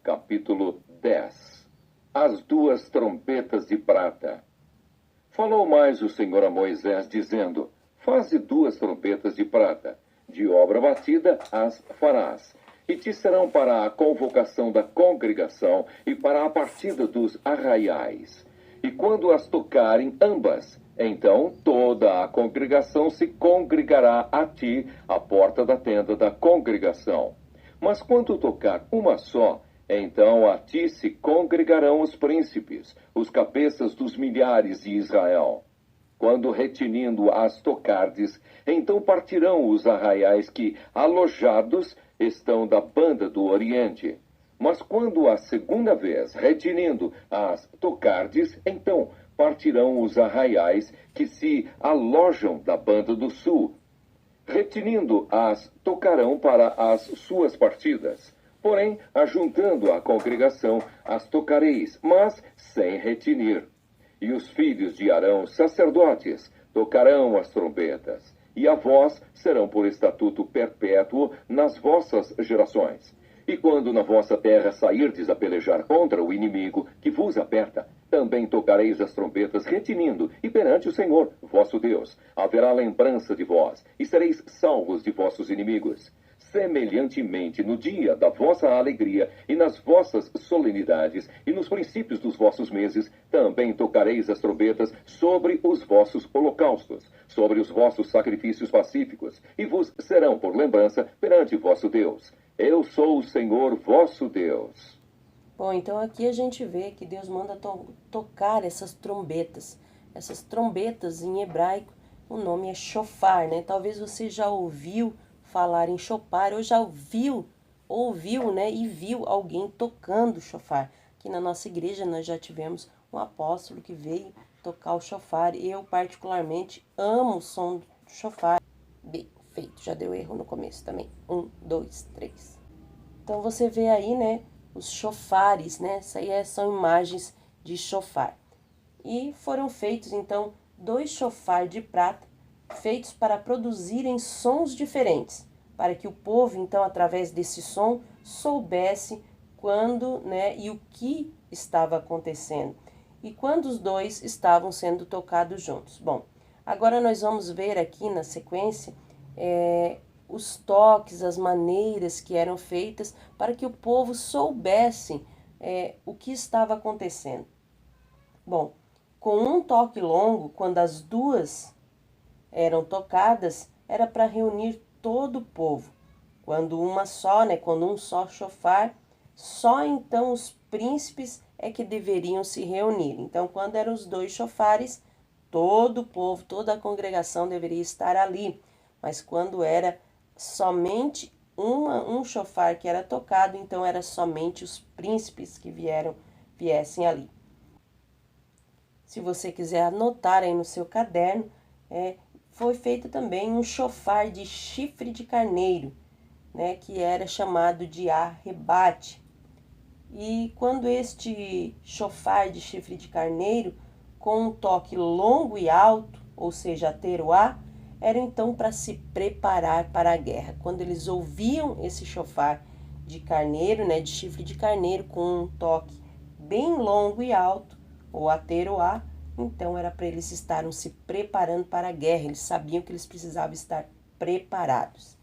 capítulo 10. As duas trompetas de prata. Falou mais o Senhor a Moisés, dizendo: Faze duas trompetas de prata, de obra batida as farás, e te serão para a convocação da congregação e para a partida dos arraiais. E quando as tocarem ambas, então toda a congregação se congregará a ti à porta da tenda da congregação. Mas quando tocar uma só, então a ti se congregarão os príncipes, os cabeças dos milhares de Israel. Quando retinindo as tocardes, então partirão os arraiais que, alojados, estão da banda do Oriente. Mas quando a segunda vez retinindo as tocardes, então partirão os arraiais que se alojam da banda do Sul. Retinindo as tocarão para as suas partidas. Porém, ajuntando a congregação, as tocareis, mas sem retinir. E os filhos de Arão, sacerdotes, tocarão as trombetas, e a vós serão por estatuto perpétuo nas vossas gerações. E quando na vossa terra sairdes a pelejar contra o inimigo que vos aperta, também tocareis as trombetas retinindo, e perante o Senhor, vosso Deus, haverá lembrança de vós, e sereis salvos de vossos inimigos. Semelhantemente, no dia da vossa alegria, e nas vossas solenidades, e nos princípios dos vossos meses, também tocareis as trombetas sobre os vossos holocaustos, sobre os vossos sacrifícios pacíficos, e vos serão por lembrança perante vosso Deus. Eu sou o Senhor vosso Deus. Bom, então aqui a gente vê que Deus manda tocar essas trombetas. Essas trombetas, em hebraico, o nome é shofar, né? Talvez você já ouviu falar em shofar, ou já ouviu, né? E viu alguém tocando shofar. Aqui na nossa igreja nós já tivemos um apóstolo que veio tocar o shofar. Eu, particularmente, amo o som do shofar. Bem feito, já deu erro no começo também. 1, 2, 3. Então você vê aí, né? Os chofares, né? Isso aí são imagens de chofar. E foram feitos, então, 2 chofar de prata, feitos para produzirem sons diferentes, para que o povo, então, através desse som, soubesse quando, né, e o que estava acontecendo. E quando os dois estavam sendo tocados juntos. Bom, agora nós vamos ver aqui na sequência os toques, as maneiras que eram feitas para que o povo soubesse o que estava acontecendo. Bom, com um toque longo, quando as duas eram tocadas, era para reunir todo o povo. Quando uma só, né, quando um só chofar, só então os príncipes é que deveriam se reunir. Então, quando eram os 2 chofares, todo o povo, toda a congregação deveria estar ali. Mas quando era somente um chofar que era tocado, então era somente os príncipes que viessem ali. Se você quiser anotar aí no seu caderno, foi feito também um chofar de chifre de carneiro, né, que era chamado de arrebate. E quando este chofar de chifre de carneiro, com um toque longo e alto, ou seja, ateroá, era então para se preparar para a guerra. Quando eles ouviam esse chofar de carneiro, né, de chifre de carneiro, com um toque bem longo e alto, ou ateroá, então era para eles estarem se preparando para a guerra. Eles sabiam que eles precisavam estar preparados.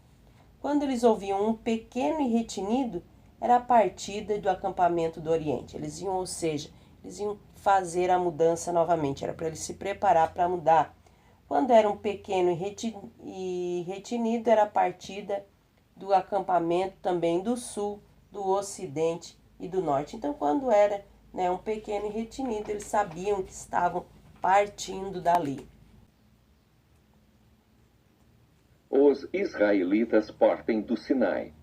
Quando eles ouviam um pequeno e retinido, era a partida do acampamento do Oriente. Eles iam, ou seja, eles iam fazer a mudança era para eles se preparar para mudar. Quando era um pequeno e retinido, era a partida do acampamento também do sul, do ocidente e do norte. Então, quando era, né, um pequeno e retinido, eles sabiam que estavam partindo dali. Os israelitas partem do Sinai.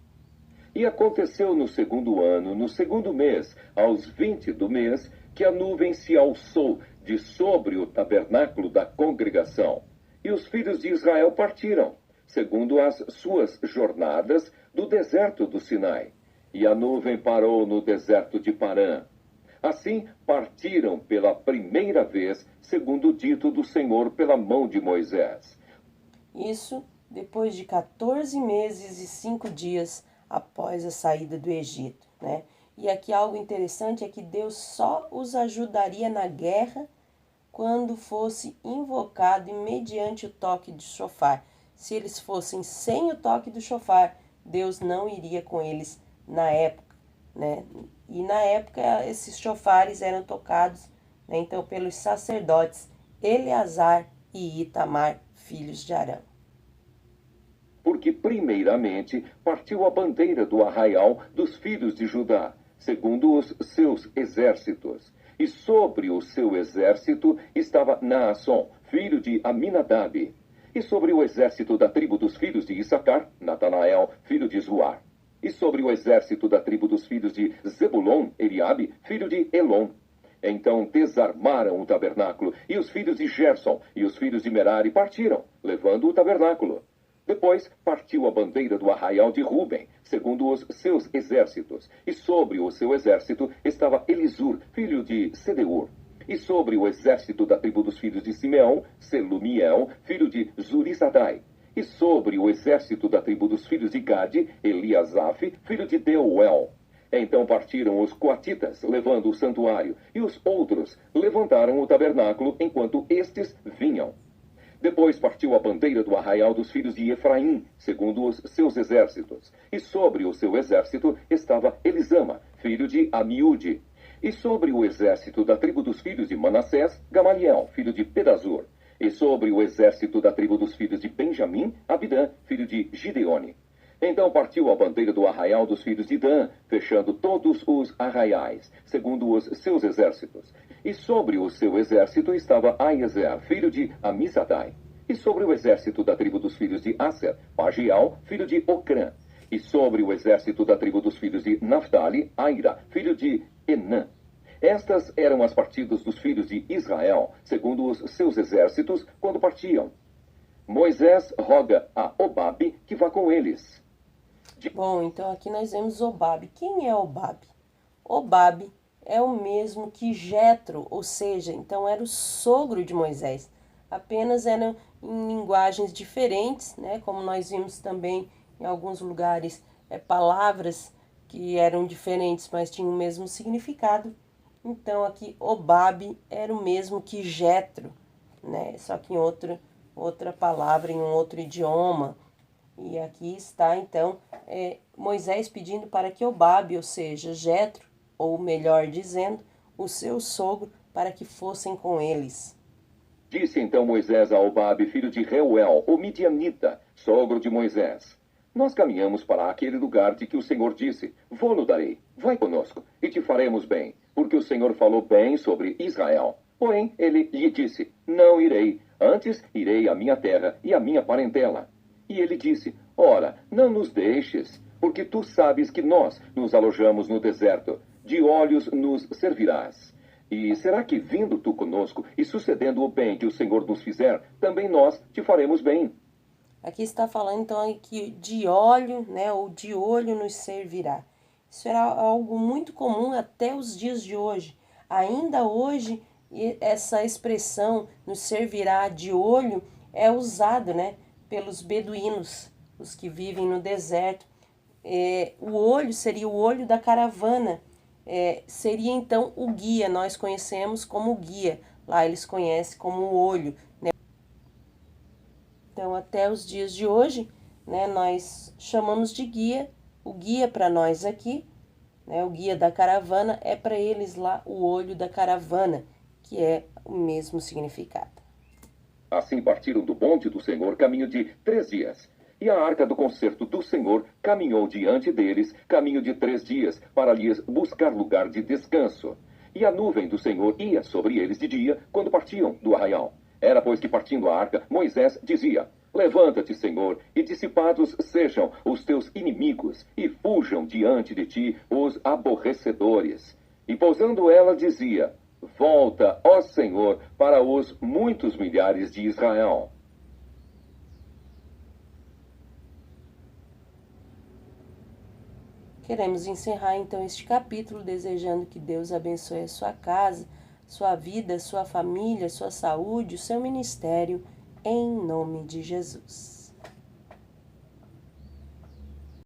E aconteceu no 2º ano, no 2º mês, aos 20 do mês, que a nuvem se alçou de sobre o tabernáculo da congregação. E os filhos de Israel partiram, segundo as suas jornadas, do deserto do Sinai. E a nuvem parou no deserto de Parã. Assim partiram pela primeira vez, segundo o dito do Senhor pela mão de Moisés. Isso depois de 14 meses e 5 dias após a saída do Egito, né? E aqui algo interessante é que Deus só os ajudaria na guerra quando fosse invocado e mediante o toque de chofar. Se eles fossem sem o toque do chofar, Deus não iria com eles na época, né? E na época esses chofares eram tocados, né, então pelos sacerdotes Eleazar e Itamar, filhos de Arão. Porque primeiramente partiu a bandeira do arraial dos filhos de Judá, segundo os seus exércitos. E sobre o seu exército estava Naasson, filho de Aminadab. E sobre o exército da tribo dos filhos de Issacar, Natanael, filho de Zuar. E sobre o exército da tribo dos filhos de Zebulon, Eliabe, filho de Elon. Então desarmaram o tabernáculo, e os filhos de Gerson e os filhos de Merari partiram, levando o tabernáculo. Depois partiu a bandeira do arraial de Ruben, segundo os seus exércitos. E sobre o seu exército estava Elisur, filho de Sedeur. E sobre o exército da tribo dos filhos de Simeão, Selumiel, filho de Zurissadai. E sobre o exército da tribo dos filhos de Gade, Eliasaf, filho de Deuel. Então partiram os coatitas, levando o santuário, e os outros levantaram o tabernáculo enquanto estes vinham. Depois partiu a bandeira do arraial dos filhos de Efraim, segundo os seus exércitos. E sobre o seu exército estava Elisama, filho de Amiúde. E sobre o exército da tribo dos filhos de Manassés, Gamaliel, filho de Pedazur. E sobre o exército da tribo dos filhos de Benjamim, Abidã, filho de Gideone. Então partiu a bandeira do arraial dos filhos de Dan, fechando todos os arraiais, segundo os seus exércitos. E sobre o seu exército estava Aiezer, filho de Amisadai. E sobre o exército da tribo dos filhos de Aser, Pagiel, filho de Ocrã. E sobre o exército da tribo dos filhos de Naphtali, Aira, filho de Enã. Estas eram as partidas dos filhos de Israel, segundo os seus exércitos, quando partiam. Moisés roga a Obabe que vá com eles. Bom, então aqui nós vemos Obabe. Quem é Obabe? Obabe é o mesmo que Jetro, ou seja, então era o sogro de Moisés. Apenas eram em linguagens diferentes, né? Como nós vimos também em alguns lugares, palavras que eram diferentes, mas tinham o mesmo significado. Então aqui Obabe era o mesmo que Jetro, né? Só que em outra palavra, em um outro idioma. E aqui está, então, Moisés pedindo para que Obabe, ou seja, Jetro, ou melhor dizendo, o seu sogro, para que fossem com eles. Disse então Moisés a Obabe, filho de Reuel, o midianita, sogro de Moisés: Nós caminhamos para aquele lugar de que o Senhor disse: Vou-lo darei, vai conosco, e te faremos bem, porque o Senhor falou bem sobre Israel. Porém, ele lhe disse: Não irei, antes irei à minha terra e à minha parentela. E ele disse: Ora, não nos deixes, porque tu sabes que nós nos alojamos no deserto. De olhos nos servirás. E será que, vindo tu conosco e sucedendo o bem que o Senhor nos fizer, também nós te faremos bem? Aqui está falando, então, que de óleo, né, ou de olho nos servirá. Isso era algo muito comum até os dias de hoje. Ainda hoje, essa expressão nos servirá de olho é usado, né, pelos beduínos, os que vivem no deserto. O olho seria o olho da caravana, seria então o guia, nós conhecemos como guia, lá eles conhecem como o olho, né? Então até os dias de hoje, né, nós chamamos de guia, o guia para nós aqui, né, o guia da caravana é para eles lá o olho da caravana, que é o mesmo significado. Assim partiram do monte do Senhor caminho de 3 dias. E a arca do concerto do Senhor caminhou diante deles caminho de 3 dias, para lhes buscar lugar de descanso. E a nuvem do Senhor ia sobre eles de dia, quando partiam do arraial. Era, pois, que partindo a arca, Moisés dizia: Levanta-te, Senhor, e dissipados sejam os teus inimigos, e fujam diante de ti os aborrecedores. E pousando ela, dizia: Volta, ó Senhor, para os muitos milhares de Israel. Queremos encerrar então este capítulo desejando que Deus abençoe a sua casa, sua vida, sua família, sua saúde, o seu ministério, em nome de Jesus.